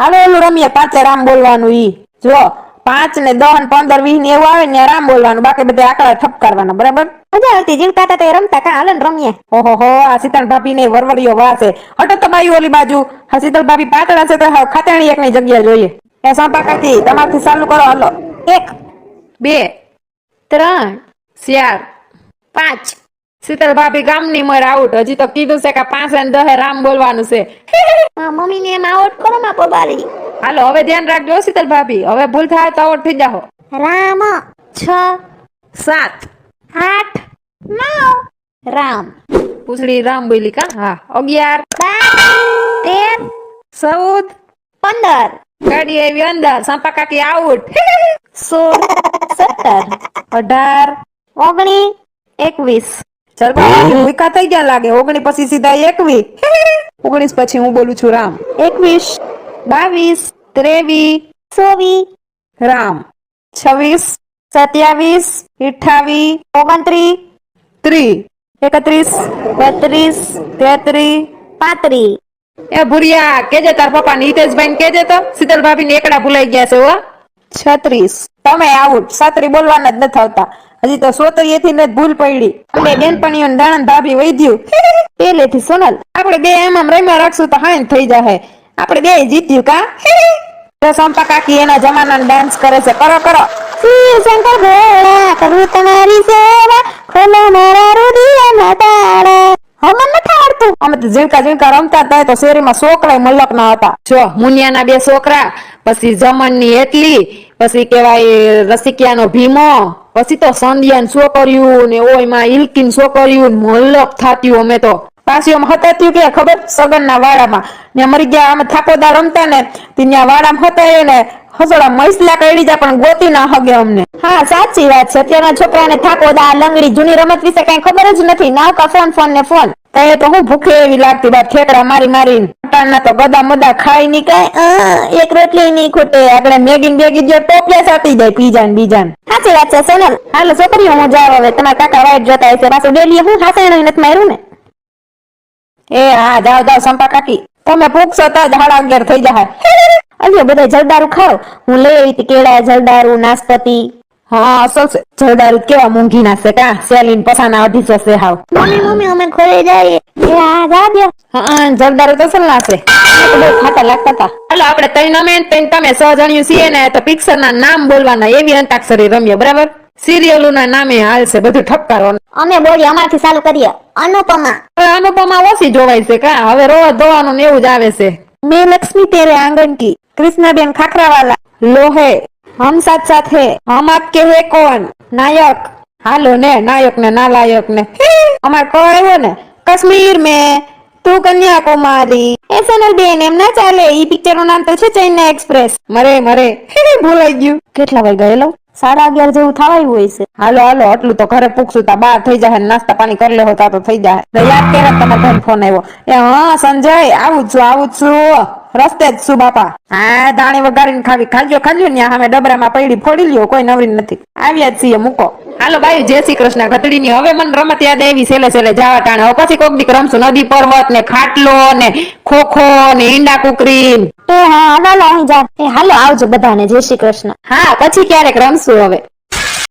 હાલો ઓલું રમીએ પાંચે રામ બોલવાનું ઈ જો 5 ને 10 ને 15 20 ને એવું આવે ને રામ બોલવાનું બાકી બધા આંકડા ઠપકારવાના બરાબર મજા આવતી જીવતા હતા તે રમતા કા હાલો ને રમીએ. ઓહો હો આ શીતળ ભાભી ને વરવડીયો વાર છે હટો તમારી ઓલી બાજુ હા શીતળ ભાભી પાતળા છે તો ખાતેણી એકની જગ્યા જોઈએ એ સંપા કાકી તમારથી ચાલુ કરો હાલો 1 2 3 4 5 શીતળ ભાભી ગામની મર આઉટ હજી તો કીધું છે કે 5 અને 10 રામ બોલવાનું છે મમ્મી ને એમ આઉટ કરો માં પોબારી. હાલો હવે ધ્યાન રાખજો શીતળ ભાભી હવે ભૂલ થાય તો આઉટ થઈ જાઓ રામ 6 7 8 9 રામ પૂછડી રામ બોલી કા હા 11 12 14 13 15 ગાડી આવી અંદર સંપા કાકી આઉટ 16 17 18 19 ચલ ભૂખા થઈ ગયા લાગે 19 પછી સીધા 21 19 પછી હું બોલું છું રામ 21 22 23 24 રામ 26 27 28 29 30 31 32 33 35 એ ભુરિયા કેજે તાર પપ્પા નીતેશભાઈ કેજે તો શીતલ ભાભી ને એકડા ભૂલાઈ ગયા છે હો 36 તમે આઉટ 37 બોલવાના જ નથી આવતા હજી તો 37 થી ને ભૂલ પડી બે બેનપણીઓ ને દાણન ભાભી વૈદ્યું પેલેથી સોનલ આપણે બે એમ રમ્યા રાખશું તો હાઈન થઈ જાય આપણે બે જીત્યું કા સંપા કાકી એના જમાનાનો ડાન્સ કરે છે કરો કરો શંકર ભોળા કરું તમારી સેવા ખોલો મારા રુધિરના તાળા. હમણાં નથી આવડતું. અમે તો ઝીણકા રમતા હતા તો શેરીમાં છોકરા મલક ના હતા જો મુનિયાના બે છોકરા પછી જમનની એટલી પછી કેવાય રસિકિયાનો ભીમો પછી તો સંધ્યાન છોકર્યું ને ઓયમાં ઇલકીન છોકર્યું મલક થાત્યું અમે તો પાછી આમ હતા થયું કે ખબર સગનના વાડામાં ને મરી ગયા અમે થાકોદા રમતા ને ત્યાં વાડામાં હતા ને હસડા મૈસલા કઈડી જા પણ ગોતી ના હગે અમને હા સાચી વાત છે અત્યારના છોકરાને થાકોદા લંગડી જૂની રમત વિશે કઈ ખબર જ નથી નાવ કા ફોન ને ફોન તે તો હું ભૂખે એવી લાગતી બાદ ઠેકડા મારી ના તો ગદા મદા ખાઈ ની કઈ એક રોટલી ની ખૂટે આપણે મેગી બેગી જો ટોપલે સાટી જાય પીજા ને બીજા સાચી વાત છે સોનલ. હાલો છોકરીઓ હું જાવ હવે તમારા કાકા વાઈટ જોતા હશે પાછું ડેલી હું હાસણ નથી માર્યું ને એ હા જાવ સંપા કાકી તમે પૂછશો તો જ 11:30 થઈ જાય અલ્યો બધા જલદારું ખાવ હું લઈ આવી હતી કેળા જલદારું નાસ્પતિ. હા અસલ છે જલદારું કેવા મૂંઘી ના છે કા સેલીન પસાના 250 છે હાવ મમ્મી અમે ઘરે જઈએ હા જાજો હા જલદારું તો અસલ ના છે બહુ ખાતા લાગતા હતા. હાલો આપણે તૈન અમે તમે 100 જણ્યું છીએ ને તો પિક્ચર ના નામ બોલવાના એવી અંતાક્ષરી રમીએ બરાબર સિરિયલો ના નામે હાલશે બધું ઠપકારો અમે બોલીએ અમારથી ચાલુ કરીએ અનુપમા. અનુપમા ઓછી જોવાય છે કા હવે રોવા ધોવાનું ને એવું જ આવે છે મેં લક્ષ્મી તેરે આંગણ કી કૃષ્ણબેન ખાખરાવાલા લોહે હમ સાથ સાથ હે હમ આપકે હે કોણ નાયક હાલો ને નાયક ને નાલાયક ને અમાર કહેવો ને કાશ્મીર મેં તું કન્યાકુમારી એ સોનલ બેન એમ ના ચાલે ઈ પિક્ચર નું નામ તો છે ચેન્નઈ એક્સપ્રેસ મરે ભૂલાઈ ગયું કેટલા વાગે ગયેલો 11:30 જેવું થવાયું હોય છે. હાલો આટલું તો ઘરે પૂછશું તા બહાર થઈ જાય નાસ્તા પાણી કરી લે હોતા તો થઈ જાય યાદ કરે તમારા ઘર ફોન આવ્યો એ હા સંજય આવું જ છું રસ્તે જ છું બાપા હા દાણી વગાડીને ખાજો ને સામે ડબરામાં પડી ફોડી લ્યો કોઈ નવરી નથી આવ્યા જ છીએ મૂકો હાલો ભાઈ જય શ્રી કૃષ્ણ ઘટડી ની હવે મને રમત યાદ આવી સેલે જવા ટાણે હવે પછી કોક દીક રમશું નદી પર્વત ને ખાટલો ને ખોખો ને ઈંડા કુકરી એ હા હાલો અહીં જા એ હાલો આવજો બધાને જય શ્રી કૃષ્ણ. હા પછી ક્યારેક રમશું હવે